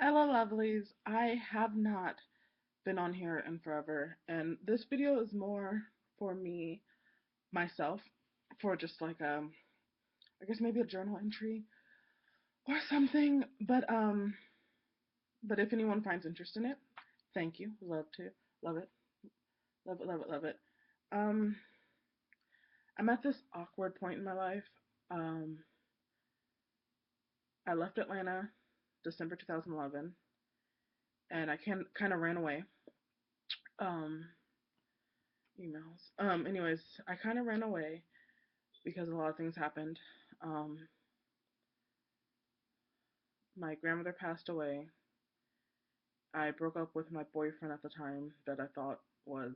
Hello, lovelies. I have not been on here in forever, and this video is more for me, myself, for just like I guess maybe a journal entry or something. But if anyone finds interest in it, thank you. Love to, love it, love it, love it, love it. Um, I'm at this awkward point in my life. Um, I left Atlanta December 2011, and I kind of ran away. Um, emails. Anyways, I kind of ran away because a lot of things happened. Um, my grandmother passed away. I broke up with my boyfriend at the time that I thought was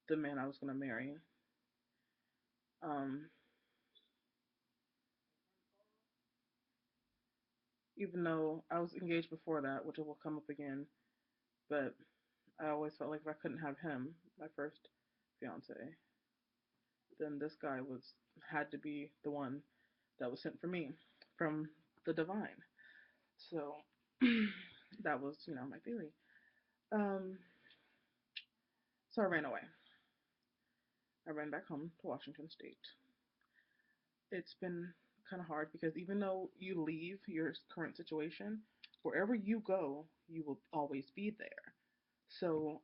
the man I was going to marry. Um, even though I was engaged before that, which will come up again, but I always felt like if I couldn't have him, my first fiance, then this guy had to be the one that was sent for me from the divine. So that was, my theory. Um, so I ran away. I ran back home to Washington State. It's been kind of hard because even though you leave your current situation, wherever you go, you will always be there. So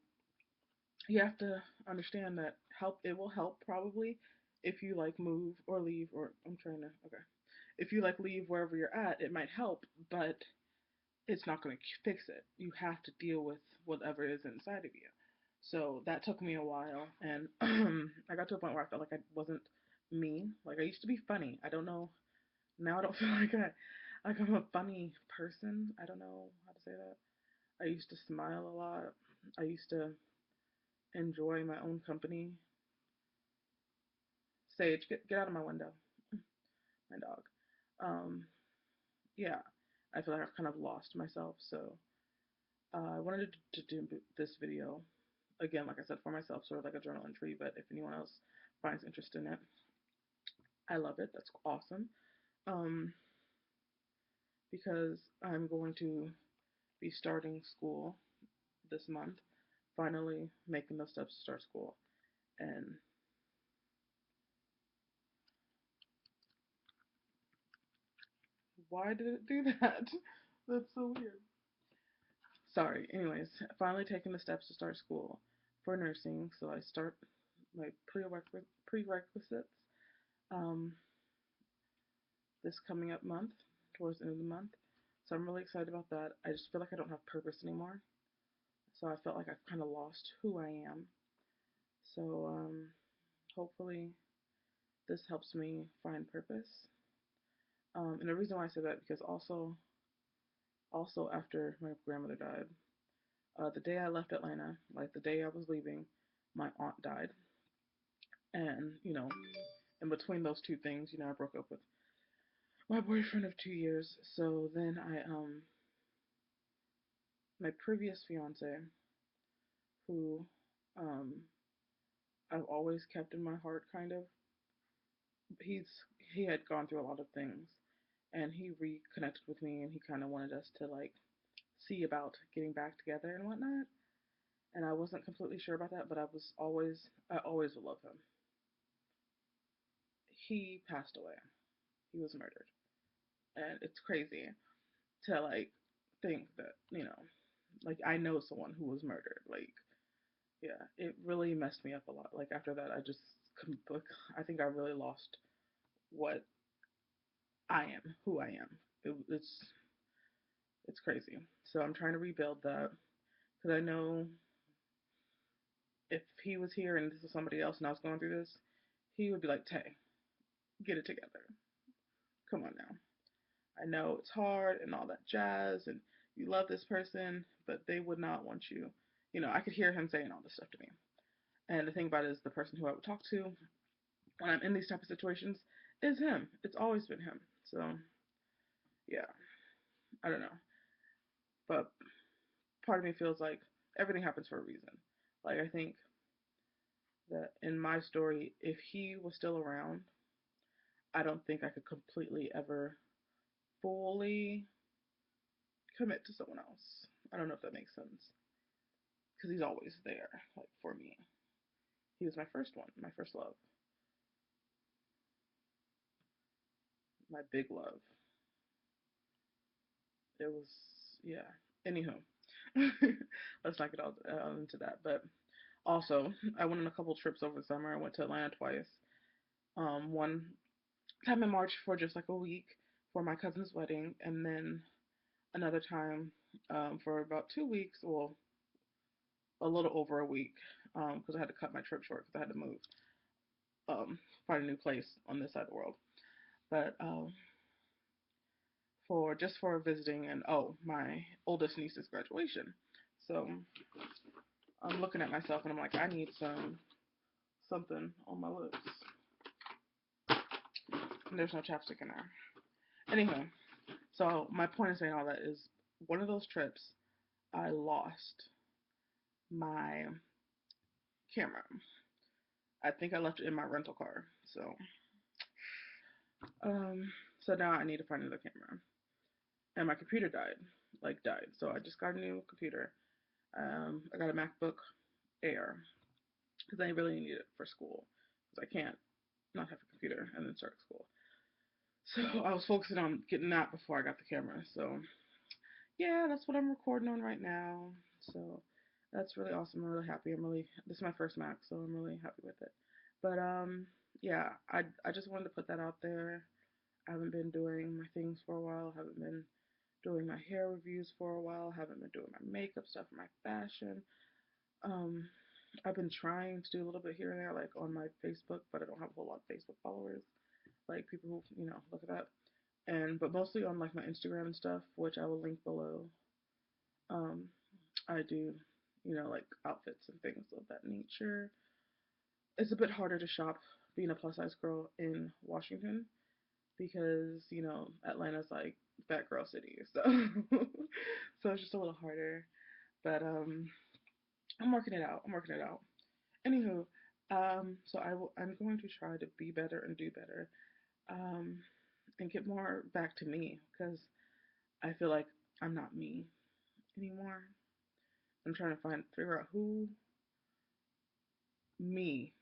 you have to understand that it will help probably if you like move or leave or I'm trying to okay. If you like leave wherever you're at, it might help, but it's not going to fix it. You have to deal with whatever is inside of you. So that took me a while, and I got to a point where I felt like I wasn't me. Like I used to be funny. I don't know now. I don't feel like I'm a funny person. I don't know how to say that. I used to smile a lot. I used to enjoy my own company. Sage, get out of my window, my dog. Um, yeah, I feel like I've kind of lost myself. So I wanted to do this video again, like I said, for myself, sort of like a journal entry. But if anyone else finds interest in it, I love it. That's awesome. Um, because I'm going to be starting school this month, finally making those steps to start school. And why did it do that? That's so weird. Sorry. Anyways, finally taking the steps to start school for nursing. So I start my prerequisites um, this coming up month, towards the end of the month. So I'm really excited about that. I just feel like I don't have purpose anymore. So I felt like I've kind of lost who I am. So hopefully this helps me find purpose. And the reason why I say that because also after my grandmother died, the day I left Atlanta, like the day I was leaving, my aunt died. And in between those two things, I broke up with my boyfriend of 2 years. So then my previous fiance, who um, I've always kept in my heart, kind of, he's he had gone through a lot of things, and he reconnected with me, and he kind of wanted us to like see about getting back together and whatnot. And I wasn't completely sure about that, but I always will love him. He passed away. He was murdered, and it's crazy to like think that like I know someone who was murdered. Like, yeah, it really messed me up a lot. Like after that, like, I think I really lost what I am, who I am. It's crazy. So I'm trying to rebuild that because I know if he was here and this was somebody else and I was going through this, he would be like, "Tay, get it together. Come on now. I know it's hard and all that jazz, and you love this person, but they would not want you." I could hear him saying all this stuff to me. And the thing about it is, the person who I would talk to when I'm in these type of situations is him. It's always been him. So yeah, I don't know, but part of me feels like everything happens for a reason. Like I think that in my story, if he was still around, I don't think I could completely ever fully. commit to someone else. I don't know if that makes sense because he's always there, like for me. He was my first one, my first love, my big love. It was, yeah. Anywho, let's not get all into that. But also, I went on a couple trips over the summer. I went to Atlanta twice. One time in March for just like a week for my cousin's wedding, and then another time for about 2 weeks, well, a little over a week, because I had to cut my trip short because I had to move, um, find a new place on this side of the world. But for just for visiting and my oldest niece's graduation. So I'm looking at myself and I'm like, I need something on my lips. And there's no chapstick in there. Anyway, so my point of saying all that is one of those trips I lost my camera. I think I left it in my rental car. Um so now I need to find another camera. And my computer died. So I just got a new computer. I got a MacBook Air because I really need it for school because I can't not have a computer and then start school. So I was focusing on getting that before I got the camera. So yeah, that's what I'm recording on right now. So that's really awesome. I'm really happy. This is my first Mac, so I'm really happy with it. But yeah, I just wanted to put that out there. I haven't been doing my things for a while. I haven't been doing my hair reviews for a while. I haven't been doing my makeup stuff, my fashion. Um, I've been trying to do a little bit here and there, like on my Facebook, but I don't have a whole lot of Facebook followers, like people who look at that. But mostly on like my Instagram and stuff, which I will link below. Um, I do, like outfits and things of that nature. It's a bit harder to shop being a plus size girl in Washington because Atlanta's like fat girl city, so so it's just a little harder. But I'm working it out. I'm working it out. Anywho, so I'm going to try to be better and do better, um, and get more back to me because I feel like I'm not me anymore. I'm trying to figure out who me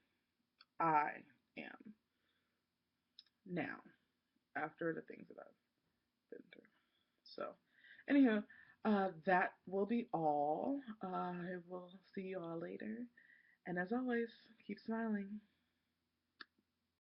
I am now after the things that I've been through. So, anyhow, that will be all. I will see you all later. And as always, keep smiling.